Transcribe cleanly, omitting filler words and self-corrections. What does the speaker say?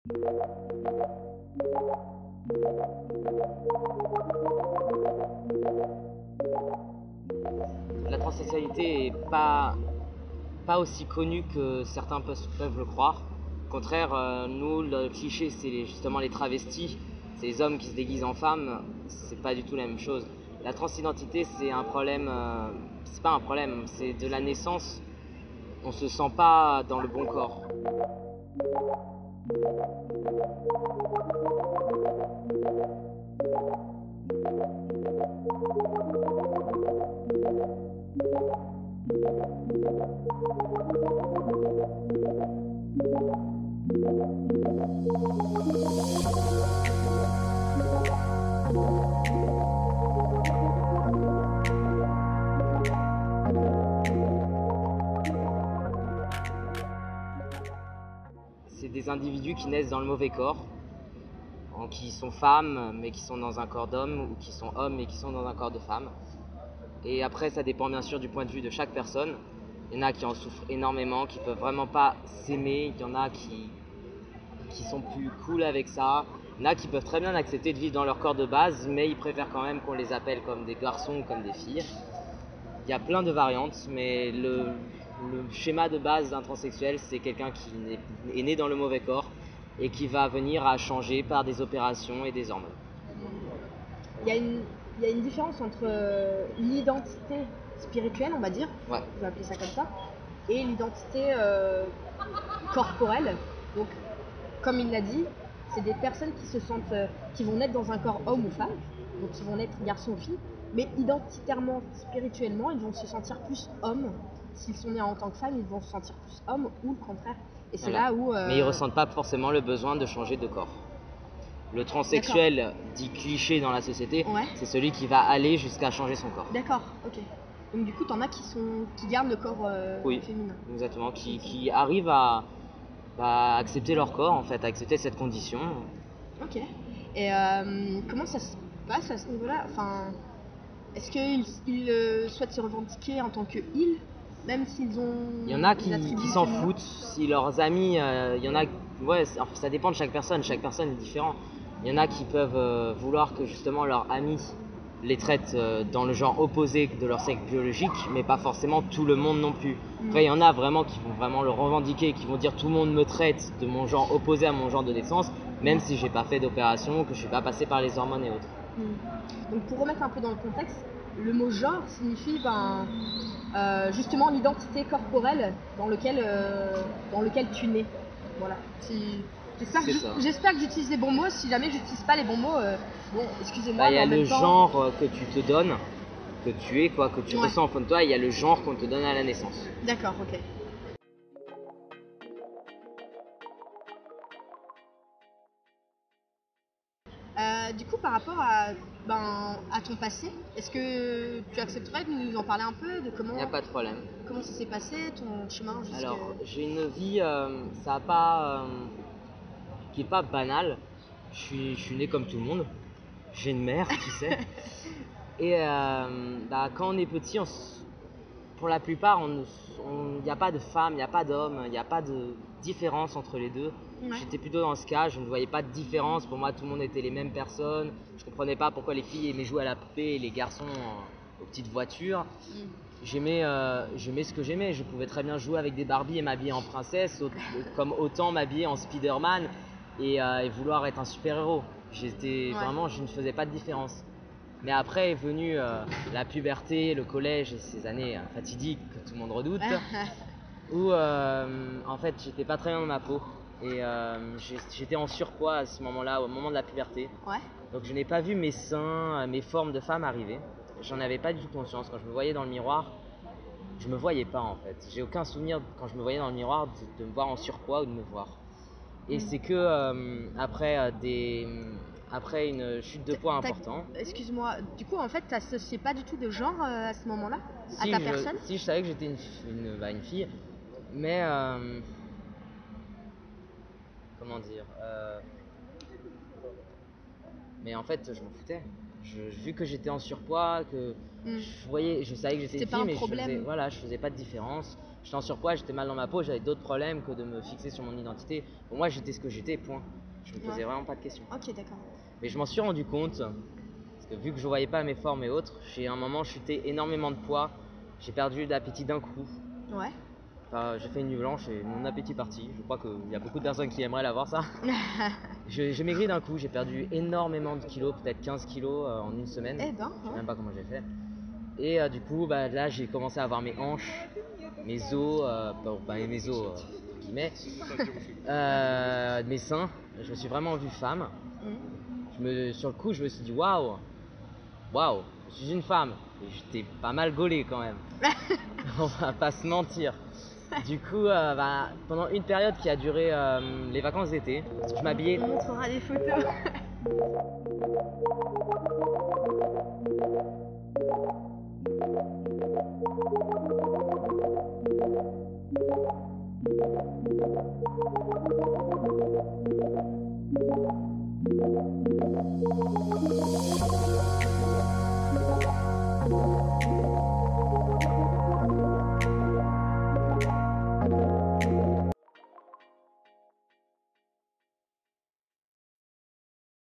La transsexualité est pas aussi connue que certains peuvent le croire. Au contraire, nous, le cliché, c'est justement les travestis, c'est les hommes qui se déguisent en femmes, c'est pas du tout la même chose. La transidentité, c'est un problème, c'est pas un problème, c'est de la naissance, on se sent pas dans le bon corps. C'est des individus qui naissent dans le mauvais corps, qui sont femmes mais qui sont dans un corps d'homme, ou qui sont hommes mais qui sont dans un corps de femme. Et après, ça dépend bien sûr du point de vue de chaque personne. Il y en a qui en souffrent énormément, qui peuvent vraiment pas s'aimer. Il y en a qui sont plus cool avec ça. Il y en a qui peuvent très bien accepter de vivre dans leur corps de base, mais ils préfèrent quand même qu'on les appelle comme des garçons ou comme des filles. Il y a plein de variantes, mais le schéma de base d'un transsexuel, c'est quelqu'un qui est né dans le mauvais corps et qui va venir à changer par des opérations et des hormones. Il y a une différence entre l'identité spirituelle, on va dire, ouais. Je vais appeler ça comme ça, et l'identité corporelle. Donc, comme il l'a dit, c'est des personnes qui se sentent, qui vont naître dans un corps homme ou femme, donc qui vont naître garçon ou fille, mais identitairement, spirituellement, ils vont se sentir plus hommes. S'ils sont nés en tant que femmes, ils vont se sentir plus hommes ou le contraire. Et c'est là où... Mais ils ressentent pas forcément le besoin de changer de corps. Le transsexuel dit cliché dans la société, c'est celui qui va aller jusqu'à changer son corps. D'accord, ok. Donc du coup, t'en as qui gardent le corps féminin. Exactement, qui arrivent à accepter leur corps, en fait, à accepter cette condition. Ok. Et comment ça se passe à ce niveau-là? Enfin, est-ce qu'ils souhaitent se revendiquer en tant que ils, même s'ils ont... Il y en a qui s'en foutent. Si leurs amis, il y en a... Ouais, ça dépend de chaque personne est différente. Il y en a qui peuvent vouloir que justement leurs amis les traitent dans le genre opposé de leur sexe biologique, mais pas forcément tout le monde non plus. Après, il y en a vraiment qui vont vraiment le revendiquer, qui vont dire tout le monde me traite de mon genre opposé à mon genre de naissance, même si j'ai pas fait d'opération, que je suis pas passé par les hormones et autres. Donc pour remettre un peu dans le contexte, le mot genre signifie justement l'identité corporelle dans lequel tu nais. Voilà. J'espère que j'utilise les bons mots. Si jamais j'utilise pas les bons mots, bon, excusez-moi. Il y a le genre que tu te donnes, que tu es, quoi, que tu ressens au fond de toi, et il y a le genre qu'on te donne à la naissance. D'accord, ok. Du coup, par rapport à ton passé, est-ce que tu accepterais de nous en parler un peu, de comment... Il n'y a pas de problème. Comment ça s'est passé, ton chemin jusqu'à... Alors, j'ai une vie, qui est pas banale. Je suis né comme tout le monde. J'ai une mère, tu sais. Et quand on est petit, pour la plupart, il n'y a pas de femmes, il n'y a pas d'hommes, il n'y a pas de différence entre les deux. J'étais plutôt dans ce cas, je ne voyais pas de différence. Pour moi, tout le monde était les mêmes personnes. Je ne comprenais pas pourquoi les filles aimaient jouer à la poupée et les garçons aux petites voitures. J'aimais ce que j'aimais. Je pouvais très bien jouer avec des Barbie et m'habiller en princesse, comme autant m'habiller en Spider-Man et vouloir être un super-héros. Vraiment, je ne faisais pas de différence. Mais après est venue la puberté, le collège et ces années fatidiques que tout le monde redoute, où en fait j'étais pas très bien dans ma peau et j'étais en surpoids à ce moment-là, au moment de la puberté. Donc je n'ai pas vu mes seins, mes formes de femme arriver. J'en avais pas du tout conscience. Quand je me voyais dans le miroir, je me voyais pas en fait. J'ai aucun souvenir quand je me voyais dans le miroir de me voir en surpoids ou de me voir. Et c'est que après une chute de poids importante. Excuse-moi, du coup en fait t'associais pas du tout de genre à ce moment-là à ta personne? Si, je savais que j'étais une fille, mais comment dire, mais en fait je m'en foutais. Vu que j'étais en surpoids, que je savais que j'étais une fille, mais je faisais pas de différence. j'étais en surpoids, j'étais mal dans ma peau, j'avais d'autres problèmes que de me fixer sur mon identité. Pour moi, j'étais ce que j'étais, point. Je me posais vraiment pas de questions. Ok, d'accord. Mais je m'en suis rendu compte, parce que vu que je voyais pas mes formes et autres, j'ai à un moment chuté énormément de poids, j'ai perdu d'appétit d'un coup. Ouais. Enfin, j'ai fait une nuit blanche et mon appétit est parti. Je crois qu'il y a beaucoup de personnes qui aimeraient l'avoir ça. J'ai maigri d'un coup, j'ai perdu énormément de kilos, peut-être 15 kilos en une semaine. Eh ben, Je sais même pas comment j'ai fait. Et du coup, là j'ai commencé à avoir mes hanches, mes os, pas mes os, entre guillemets, mes seins. Je me suis vraiment vu femme. Sur le coup, je me suis dit waouh, je suis une femme. Et j'étais pas mal gaulé quand même. On va pas se mentir. Du coup, pendant une période qui a duré les vacances d'été, je m'habillais. On montrera les photos.